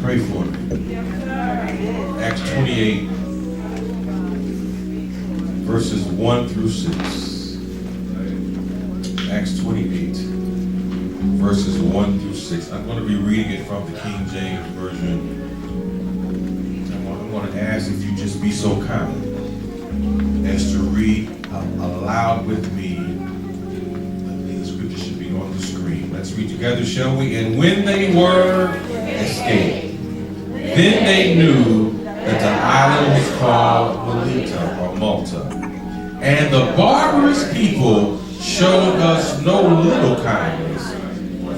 Pray for me. Acts 28, verses 1 through 6. Acts 28, verses 1 through 6. I'm going to be reading it from the King James Version. I'm going to ask if you just be so kind as to read aloud with me. The scripture should be on the screen. Let's read together, shall we? And when they were escaped, then they knew that the island was called Melita or Malta. And the barbarous people showed us no little kindness,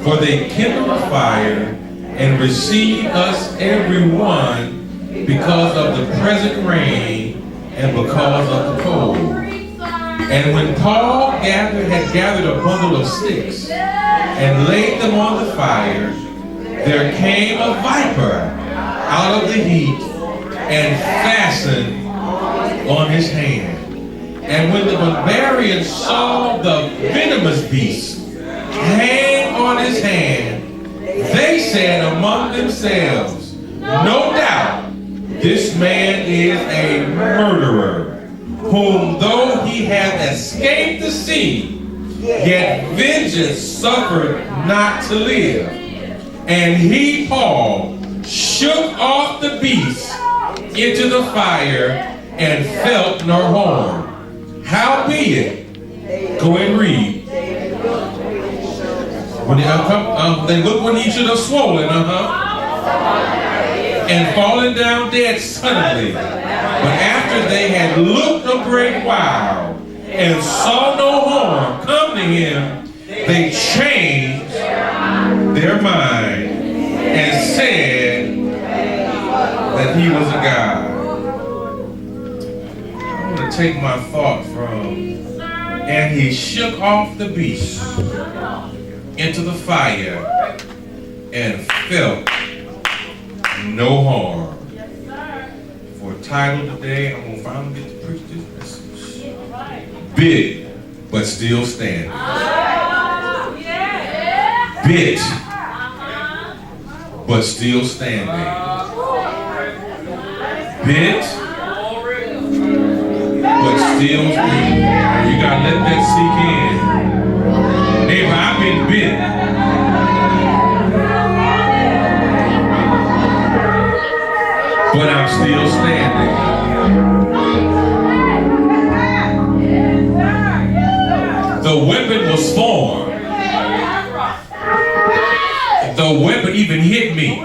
for they kindled a fire and received us every one because of the present rain and because of the cold. And when Paul had gathered a bundle of sticks and laid them on the fire, there came a viper out of the heat and fastened on his hand. And when the barbarians saw the venomous beast hang on his hand, they said among themselves, no doubt this man is a murderer, whom though he hath escaped the sea, yet vengeance suffered not to live. And he, Paul, shook off the beast into the fire and felt no harm. Howbeit, go and read. When they looked when he should have swollen, and fallen down dead suddenly. But after they had looked a great while and saw no harm come to him, they changed their mind and said that he was a god. I'm going to take my thought from, and he shook off the beast into the fire and felt no harm. For a title today, I'm going to finally get to preach this message. Bit, but still standing. Bit, but still standing. Bit, but still standing. You got to let that sink in. Neighbor, I've been bit. But I'm still standing. The weapon was formed. The weapon even hit me.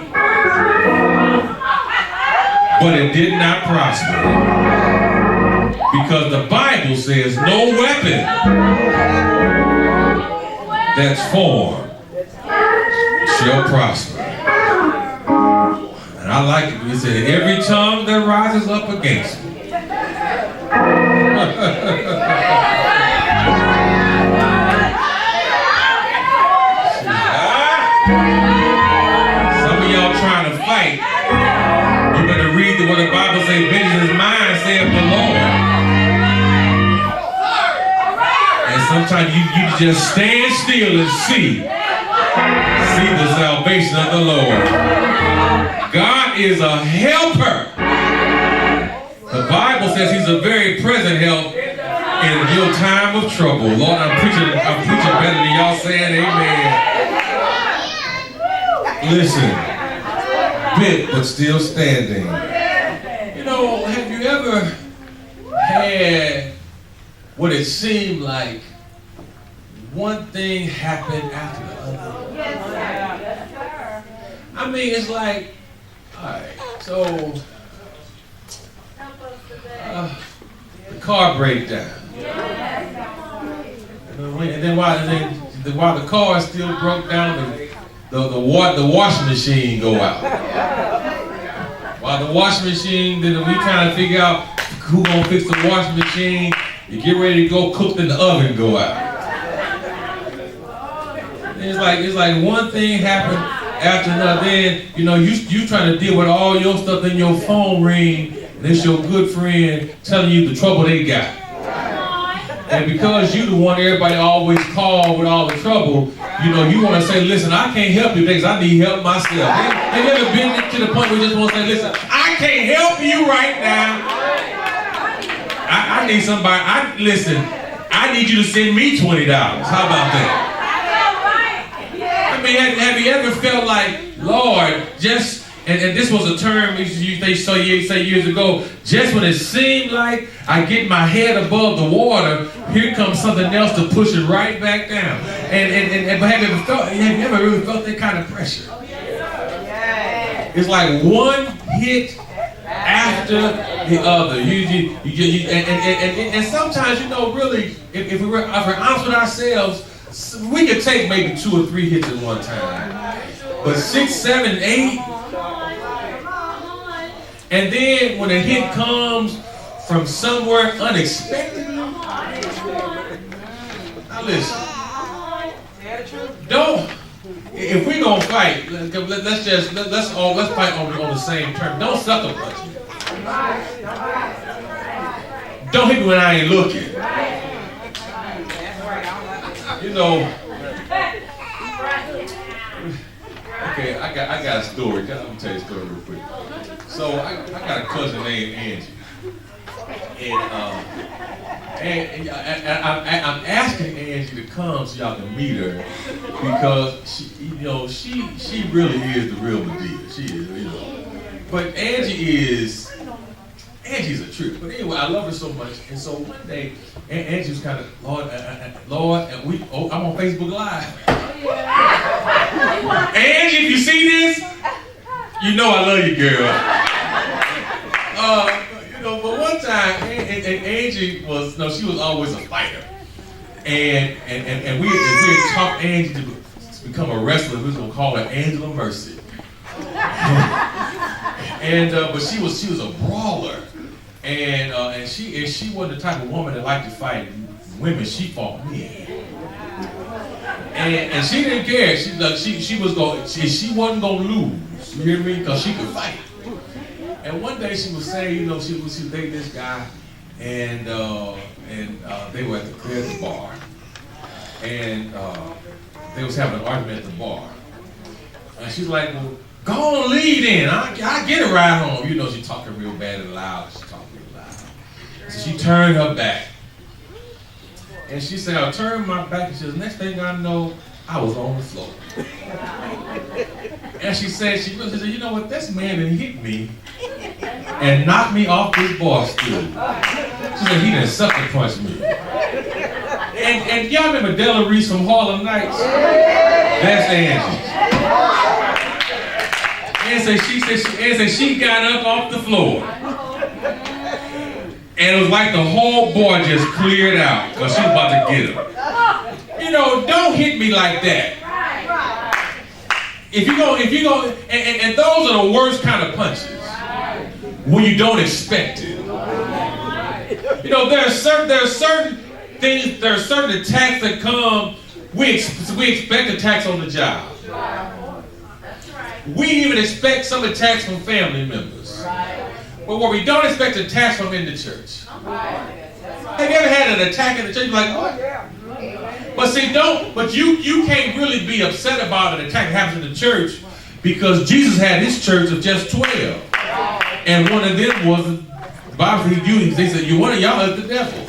But it did not prosper. Because the Bible says no weapon that's formed shall prosper. And I like it when he said, every tongue that rises up against me. Some of y'all trying to fight. You better read what the Bible says, vengeance is mine, saith the Lord. And sometimes you just stand still and see the salvation of the Lord. God is a helper. The Bible says he's a very present help in your time of trouble. Lord, I'm preaching better than y'all saying amen. Listen, bit but still standing. You know, have you ever had what it seemed like one thing happened after the other? Yes, sir. I mean, it's like, all right, so the car breaks down. And then while the car is still broke down, the washing machine go out. While the washing machine, then we kind of figure out who gonna fix the washing machine. You get ready to go cook, then the oven go out. It's like one thing happened after another. Then you trying to deal with all your stuff, then your phone ring, and it's your good friend telling you the trouble they got. And because you the one everybody always call with all the trouble, You know, you want to say, listen, I can't help you because I need help myself. Have you ever been to the point where you just want to say, listen, I can't help you right now. I need somebody. Listen, I need you to send me $20. How about that? I mean, have you ever felt like, Lord, just, and this was a term they say years ago, just when it seemed like I get my head above the water, here comes something else to push it right back down. But have you ever really felt that kind of pressure? It's like one hit after the other. And sometimes, you know, really, if we're honest with ourselves, we could take maybe 2 or 3 hits at one time. But 6, 7, 8, and then when a hit comes from somewhere unexpected, now listen, if we're gonna fight, let's fight on the same term. Don't sucker punch me. Don't hit me when I ain't looking. You know. Okay, I got a story. Let me tell you a story real quick. So I got a cousin named Angie, and I'm asking Angie to come so y'all can meet her because she really is the real Medea. She is, you know. But Angie's a trip. But anyway, I love her so much, and so one day Angie was kind of Lord, and I'm on Facebook Live. Angie, if you see this, you know I love you, girl. But one time, and Angie was, she was always a fighter. And we had taught Angie to become a wrestler. We was gonna call her Angela Mercy. But she was a brawler, and she wasn't the type of woman that liked to fight women. She fought men. And she didn't care. She wasn't gonna lose. You hear me? Because she could fight. And one day she was saying, she was dating this guy, and they were at the bar, and they was having an argument at the bar. And she's like, well, go on, leave then. I get a ride home. She talking real bad and loud. She talking real loud. So she turned her back. And she said, I turned my back, and she says, next thing I know, I was on the floor. And she said, you know what, this man done hit me and knocked me off this bar stool. She said, he done sucker punched me. And y'all remember Della Reese from Harlem Nights? That's Angie. And she got up off the floor. And it was like the whole bar just cleared out because she was about to get him. Don't hit me like that. If you go, and those are the worst kind of punches when you don't expect it. There are certain things, there are certain attacks that come. We expect attacks on the job. We even expect some attacks from family members. But what we don't expect attacks from in the church. Have you ever had an attack in the church? You're like, oh yeah. But you can't really be upset about an attack that happens in the church because Jesus had his church of just 12. And one of them was, the Bible said they said, one of y'all is the devil.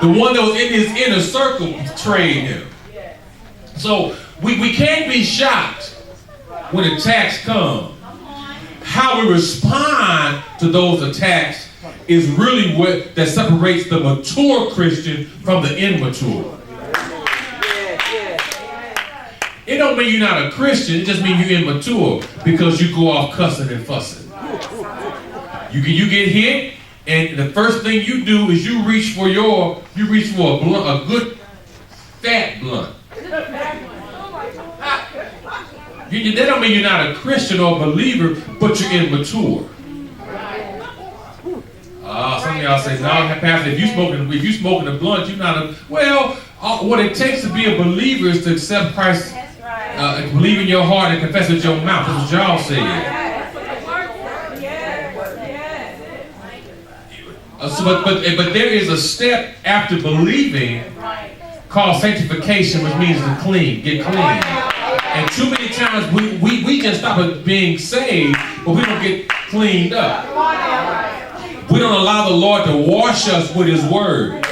The one that was in his inner circle betrayed him. So we can't be shocked when attacks come. How we respond to those attacks is really what that separates the mature Christian from the immature. It don't mean you're not a Christian, it just means you're immature because you go off cussing and fussing. You get hit, and the first thing you do is you reach for a blunt, a good fat blunt. That don't mean you're not a Christian or a believer, but you're immature. Some of y'all say, no, Pastor, if you smoking a blunt, you're not a... Well, what it takes to be a believer is to accept Christ, believe in your heart and confess with your mouth. That's what y'all say. But there is a step after believing called sanctification, which means to clean, get clean. And too many times we just stop at being saved, but we don't get cleaned up. We don't allow the Lord to wash us with his word.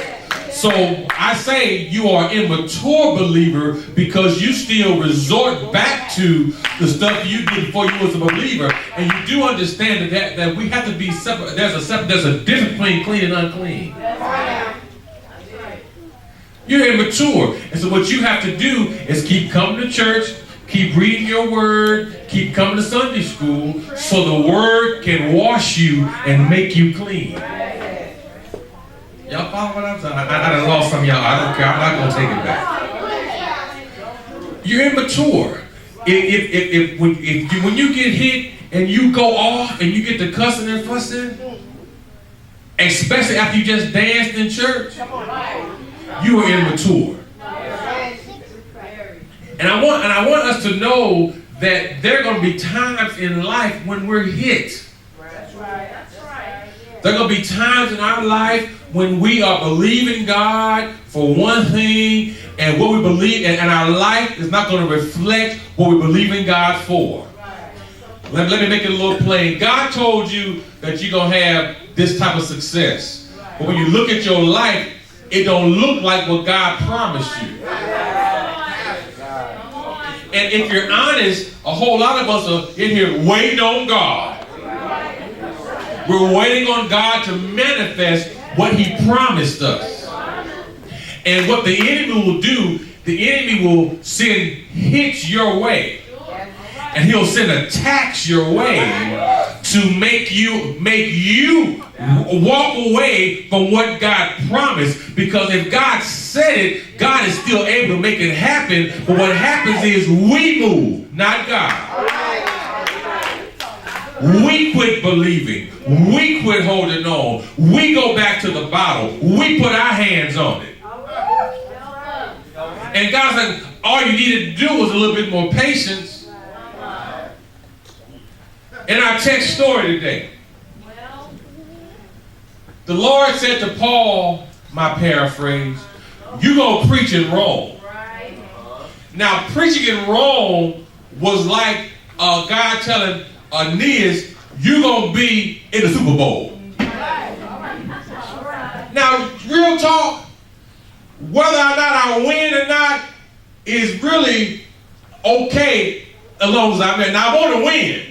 So I say you are immature believer because you still resort back to the stuff you did before you was a believer. And you do understand that we have to be separate. There's a difference between clean and unclean. You're immature. And so what you have to do is keep coming to church, keep reading your word, keep coming to Sunday school so the word can wash you and make you clean. Y'all follow what I'm saying? I done lost some of y'all. I don't care. I'm not going to take it back. You're immature. When you get hit and you go off and you get to cussing and fussing, especially after you just danced in church, you are immature. And I want us to know that there are going to be times in life when we're hit. There are going to be times in our life when we are believing God for one thing, and what we believe, and our life is not going to reflect what we believe in God for. Let me make it a little plain. God told you that you're going to have this type of success. But when you look at your life, it don't look like what God promised you. And if you're honest, a whole lot of us are in here waiting on God. We're waiting on God to manifest what he promised us. And what the enemy will do, the enemy will send hits your way. And he'll send attacks your way to make you walk away from what God promised. Because if God said it, God is still able to make it happen. But what happens is we move, not God. We quit believing. We quit holding on. We go back to the bottle. We put our hands on it. And God said, all you needed to do was a little bit more patience. In our text story today, the Lord said to Paul, my paraphrase, you go preach in Rome. Now, preaching in Rome was like God telling Aeneas, you're going to be in the Super Bowl. Now, real talk, whether or not I win or not is really okay as long as I'm there. Now, I want to win.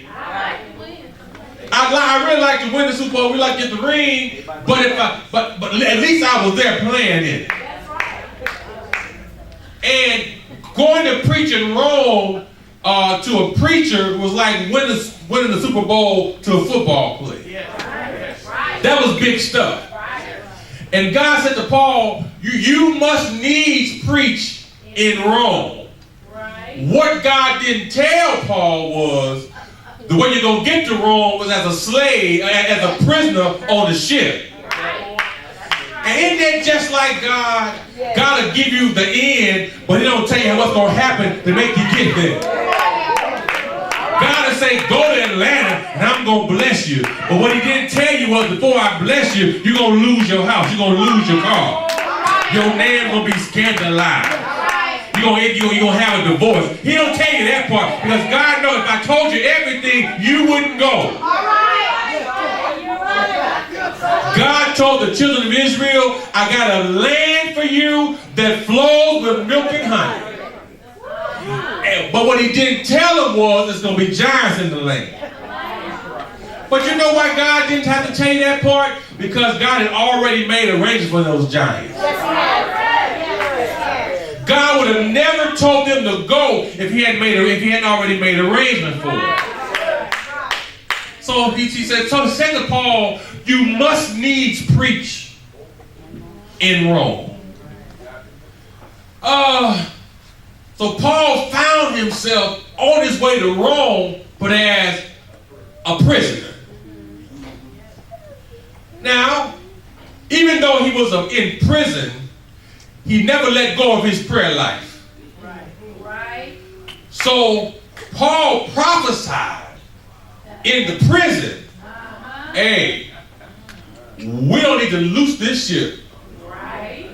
I really like to win the Super Bowl. We like to get the ring, but at least I was there playing in it. And going to preach in Rome to a preacher was like winning the Super Bowl to a football player. That was big stuff. And God said to Paul, you must needs preach in Rome. What God didn't tell Paul was the way you're going to get to Rome was as a slave, as a prisoner on the ship. And isn't that just like God? God will give you the end, but he don't tell you what's going to happen to make you get there. God will say, go to Atlanta and I'm going to bless you. But what he didn't tell you was before I bless you, you're going to lose your house. You're going to lose your car. Your name's going to be scandalized. You're going to have a divorce. He don't tell you that part because God knows if I told you everything, you wouldn't go. God told the children of Israel, I got a land for you that flows with milk and honey. But what he didn't tell them was there's going to be giants in the land. But you know why God didn't have to tell you that part? Because God had already made arrangements for those giants. God would have never told them to go if he hadn't already made arrangements for it. So he said to Paul, you must needs preach in Rome. So Paul found himself on his way to Rome, but as a prisoner. Now, even though he was in prison, he never let go of his prayer life. Right. So Paul prophesied in the prison, hey, we don't need to loose this ship. Right.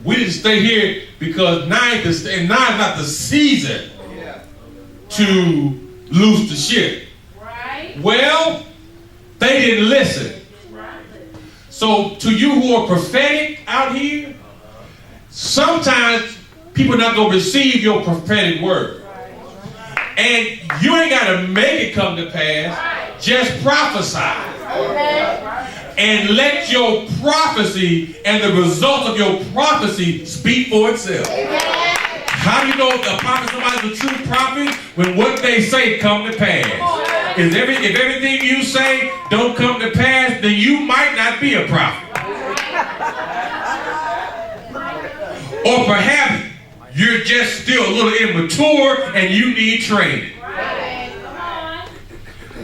We didn't stay here because now is not the season to loose the ship. Right. Well, they didn't listen. So to you who are prophetic out here, sometimes people are not going to receive your prophetic word. And you ain't got to make it come to pass. Just prophesy. And let your prophecy and the results of your prophecy speak for itself. How do you know if a prophet, somebody's a true prophet? When what they say come to pass. If everything you say don't come to pass, then you might not be a prophet. Or perhaps you're just still a little immature and you need training.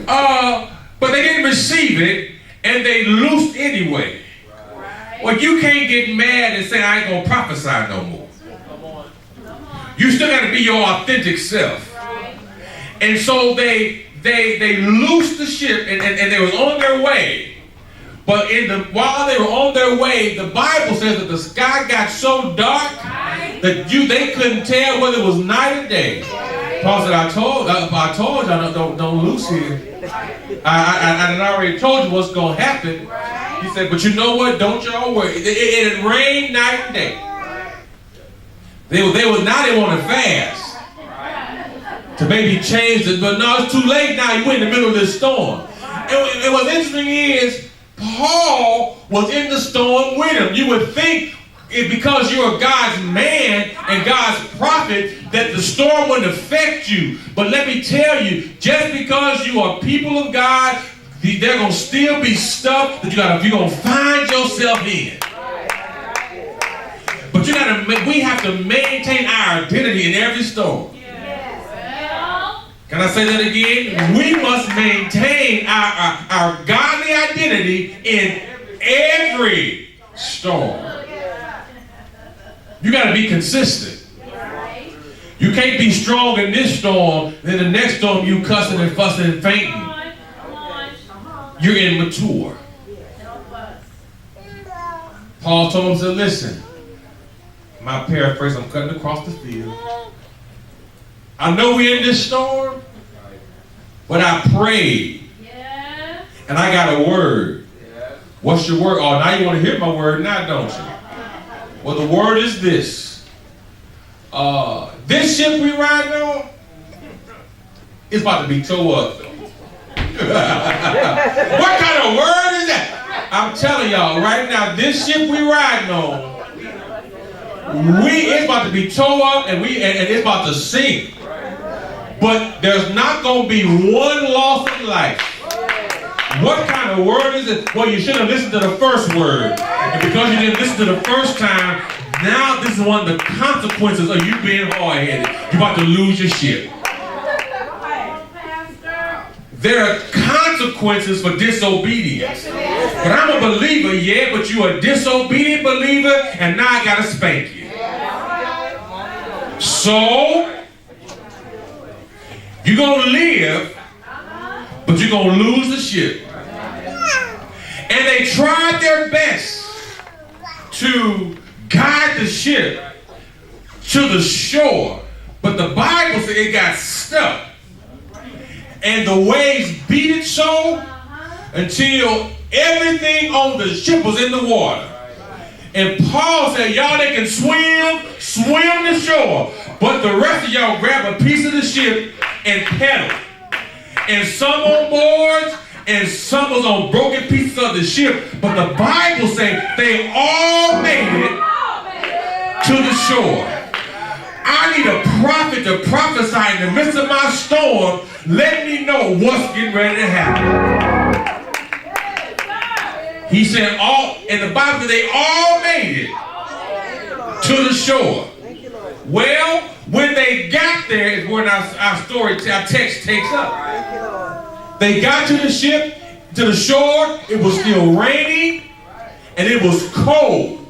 But they didn't receive it and they loosed anyway. Well, you can't get mad and say, I ain't going to prophesy no more. You still got to be your authentic self. And so they loosed the ship and they were on their way. But while they were on their way, the Bible says that the sky got so dark that they couldn't tell whether it was night or day. Paul said, I told y'all don't loose here. I already told you what's going to happen. He said, but you know what? Don't y'all worry. It rained night and day. They want to fast to maybe change it, but no, it's too late now. You in the middle of this storm. And what's interesting is Paul was in the storm with him. You would think because you're God's man and God's prophet that the storm wouldn't affect you. But let me tell you, just because you are people of God, there going to still be stuff that you're going to find yourself in. But we have to maintain our identity in every storm. Can I say that again? We must maintain our godly identity in every storm. You got to be consistent. You can't be strong in this storm, then the next storm you cussing and fussing and fainting. You're immature. Paul told him, said, listen, my paraphrase, I'm cutting across the field. I know we're in this storm, but I prayed. And I got a word. What's your word? Oh, now you want to hear my word now, don't you? Well, the word is this. This ship we riding on is about to be towed up. What kind of word is that? I'm telling y'all right now, this ship we riding on, it's about to be towed up and it's about to sink. But there's not going to be one loss of life. What kind of word is it? Well, you should have listened to the first word. And because you didn't listen to the first time, now this is one of the consequences of you being hard-headed. You're about to lose your ship. There are consequences for disobedience. But I'm a believer, yeah, but you're a disobedient believer, and now I got to spank you. So, you're going to live, but you're going to lose the ship. And they tried their best to guide the ship to the shore, but the Bible said it got stuck. And the waves beat it so until everything on the ship was in the water. And Paul said, y'all that can swim the shore. But the rest of y'all grab a piece of the ship and pedal. And some on boards and some was on broken pieces of the ship. But the Bible says they all made it to the shore. I need a prophet to prophesy in the midst of my storm. Let me know what's getting ready to happen. He said and the Bible said they all made it to the shore. Well, when they got there is when our text takes up. They got to the ship, to the shore. It was still raining and it was cold.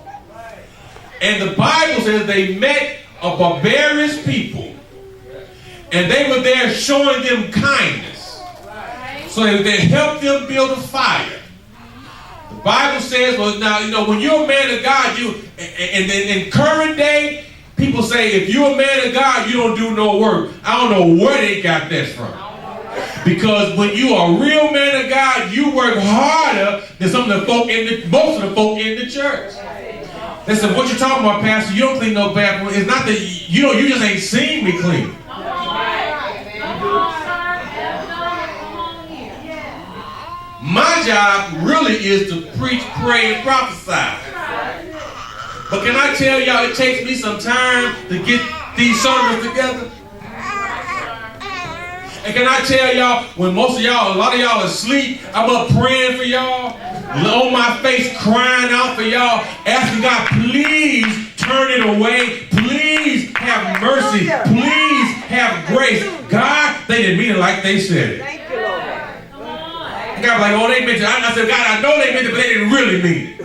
And the Bible says they met a barbarous people. And they were there showing them kindness. So they helped them build a fire. The Bible says, well, now, you know, when you're a man of God, and in current day, people say, if you're a man of God, you don't do no work. I don't know where they got that from. Because when you are a real man of God, you work harder than most of the folk in the church. They said, what you talking about, Pastor? You don't clean no bathroom. It's not that, you know, you just ain't seen me clean. My job really is to preach, pray, and prophesy. But can I tell y'all, it takes me some time to get these sermons together. And can I tell y'all, when a lot of y'all are asleep, I'm up praying for y'all, on my face crying out for y'all, asking God, please turn it away. Please have mercy. Please have grace. God, they didn't mean it like they said it. And God was like, oh, they meant it. I said, God, I know they meant it, but they didn't really mean it.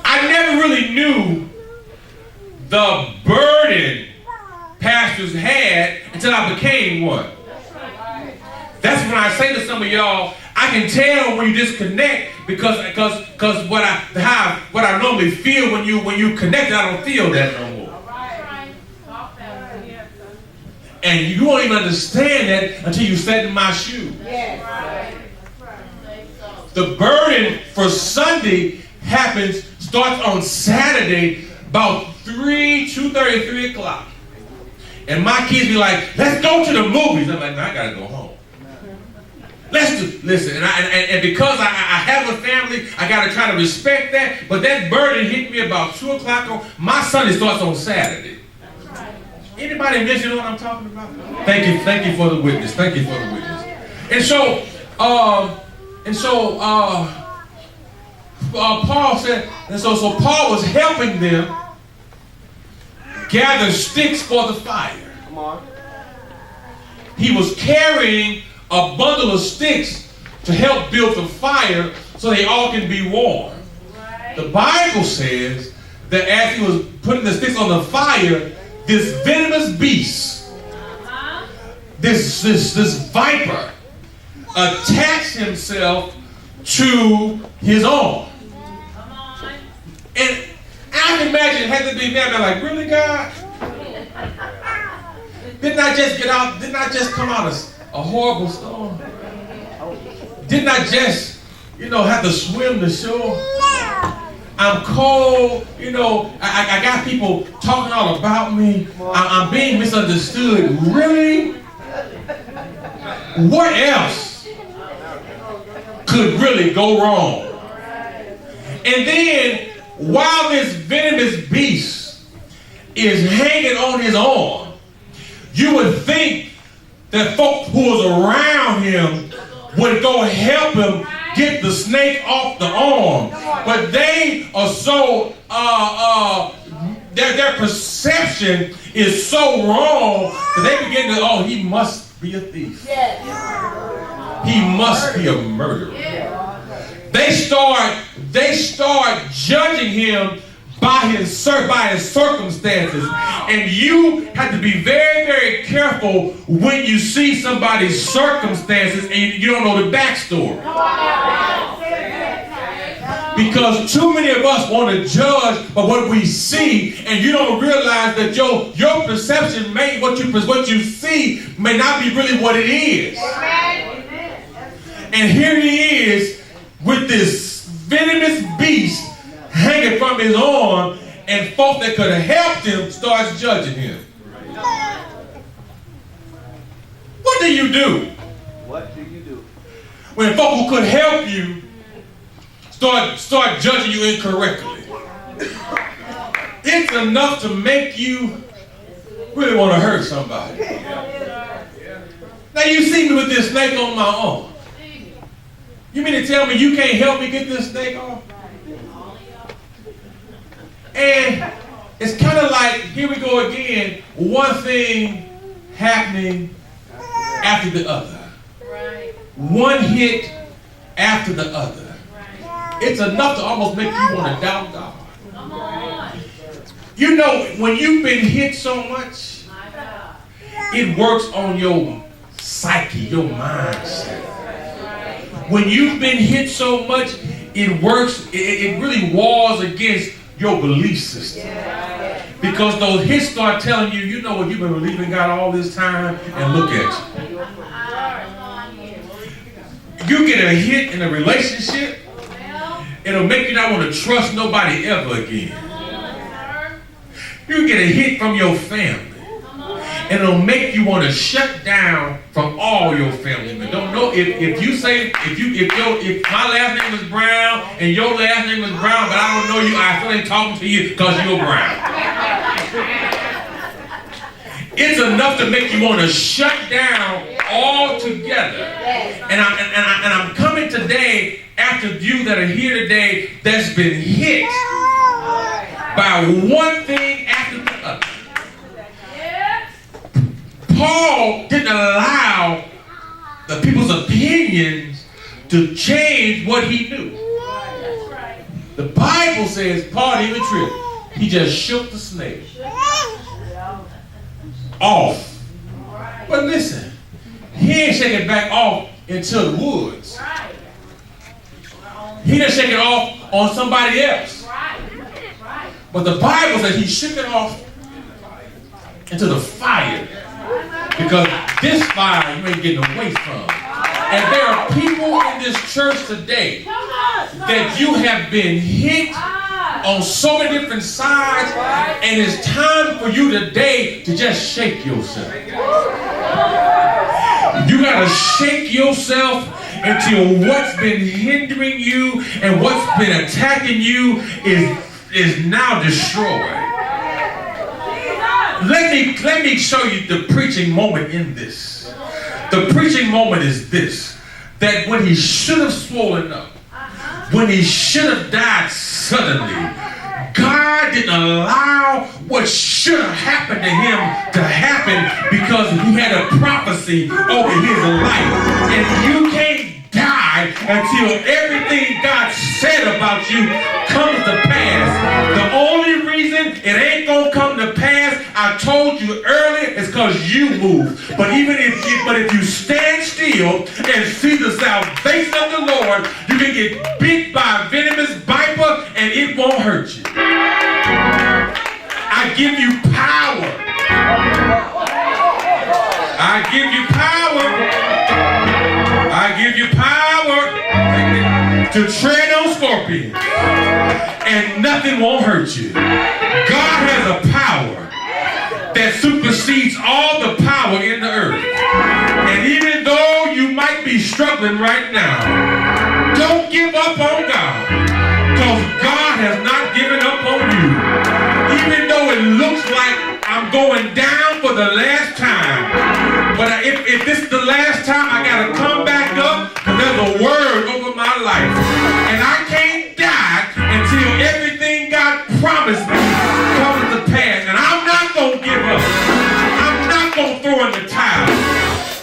I never really knew the burden pastors had until I became one. That's when I say to some of y'all, I can tell when you disconnect because what I normally feel when you connect, I don't feel that no more. And you won't even understand that until you sit in my shoes. The burden for Sunday starts on Saturday about 2:30, 3 o'clock. And my kids be like, let's go to the movies. I'm like, no, I gotta go home. Listen, and because I have a family, I gotta try to respect that. But that burden hit me about 2 o'clock. My Sunday starts on Saturday. Anybody listen to what I'm talking about? Thank you for the witness. Thank you for the witness. And so Paul said, and so Paul was helping them gather sticks for the fire. Come on. He was carrying a bundle of sticks to help build the fire so they all can be warm. Right. The Bible says that as he was putting the sticks on the fire, this venomous beast, this viper, attached himself to his arm. And I can imagine it had to be them. They're like, really, God? Didn't I just come out of a horrible storm? Didn't I just, have to swim the shore? I'm cold, I got people talking all about me. I'm being misunderstood. Really? What else could really go wrong? And then, while this venomous beast is hanging on his arm, you would think that folk who was around him would go help him get the snake off the arm. But they are so, their perception is so wrong that they begin to, he must be a thief. He must be a murderer. They start judging him by his circumstances. And you have to be very, very careful when you see somebody's circumstances and you don't know the backstory. Because too many of us want to judge by what we see, and you don't realize that your perception what you see may not be really what it is. And here he is with this venomous beast hanging from his arm, and folk that could have helped him starts judging him. What do you do? What do you do? When folk who could help you start judging you incorrectly. It's enough to make you really want to hurt somebody. Now you see me with this snake on my arm. You mean to tell me you can't help me get this snake off? And it's kind of like, here we go again, one thing happening after the other. Right. One hit after the other. Right. It's enough to almost make you want to doubt God. Come on. When you've been hit so much, it works on your psyche, your mindset. When you've been hit so much, it works, it really wars against your belief system. Because those hits start telling you, you know what, you've been believing God all this time, and look at you. You get a hit in a relationship, it'll make you not want to trust nobody ever again. You get a hit from your family, and it'll make you want to shut down from all your family members. Don't know if you say if my last name is Brown and your last name is Brown, but I don't know you, I still ain't talking to you because you're Brown. It's enough to make you want to shut down altogether. And I'm coming today after you that are here today that's been hit by one thing after the other. Paul didn't allow the people's opinions to change what he knew. The Bible says Paul didn't even trip. He just shook the snake off. But listen, he ain't shake it back off into the woods. He didn't shake it off on somebody else. But the Bible says he shook it off into the fire. Because this fire you ain't getting away from. And there are people in this church today that you have been hit on so many different sides, and it's time for you today to just shake yourself. You gotta shake yourself until what's been hindering you and what's been attacking you is now destroyed. Let me show you the preaching moment in this. The preaching moment is this: that when he should have swollen up, when he should have died suddenly, God didn't allow what should have happened to him to happen because he had a prophecy over his life. And you can't die until everything God said about you comes to pass. The only reason it ain't gonna come to pass, I told you earlier, is because you move. But if you stand still and see the salvation of the Lord, you can get bit by a venomous viper and it won't hurt you. I give you power. I give you power. I give you power to tread on scorpions, and nothing won't hurt you. God has a power that supersedes all the power in the earth. And even though you might be struggling right now, don't give up on God, because God has not given up on you. Even though it looks like I'm going down for the last time, but if this is the last time, I gotta come back up, because there's a word over my life. And I can't die until everything God promised me comes to pass. And I'm not gonna give up. I'm not gonna throw in the towel.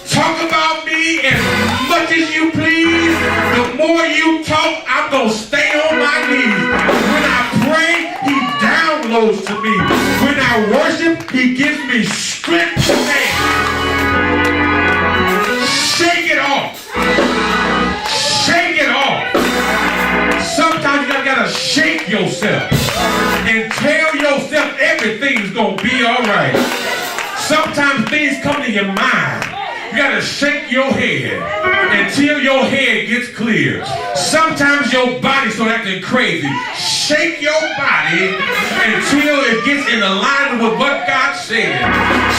Talk about me as much as you please. The more you talk, I'm gonna stay on my knees. When I pray, he downloads to me. When I worship, he gives me strength to stand. Shake it off. Shake it off. Sometimes you gotta shake yourself and tell yourself everything's gonna be all right. Sometimes things come to your mind. You gotta shake your head until your head gets clear. Sometimes your body starts acting crazy. Shake your body until it gets in alignment with what God said.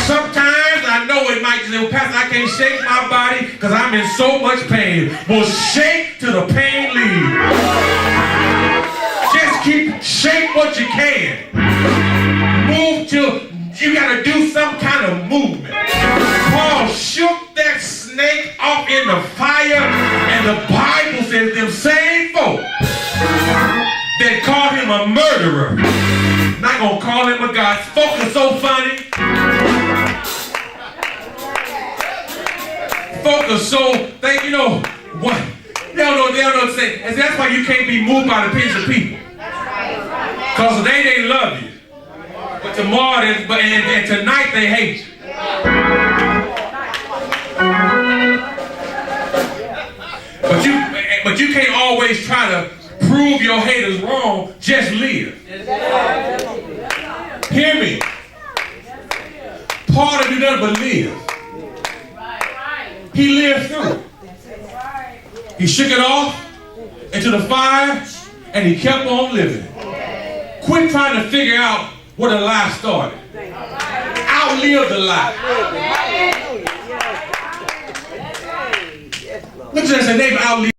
Sometimes I know it might say, well, Pastor, I can't shake my body because I'm in so much pain. Well, shake till the pain leaves. Just shake what you can. Move till you gotta do some kind of movement. Paul shook that snake off in the fire, and the Bible says them same folk that called him a murderer, not gonna call him a God. Folk are so funny. Folk are so, you know what? They don't know what to say. And that's why you can't be moved by the opinions of people. Because today they love you, but tomorrow and tonight they hate you. But always try to prove your haters wrong. Just live. Hear me. Paul didn't do nothing but live. He lived through it. He shook it off into the fire, and he kept on living. Quit trying to figure out where the lie started. Outlive the lie. Look at that and say, neighbor, outlive.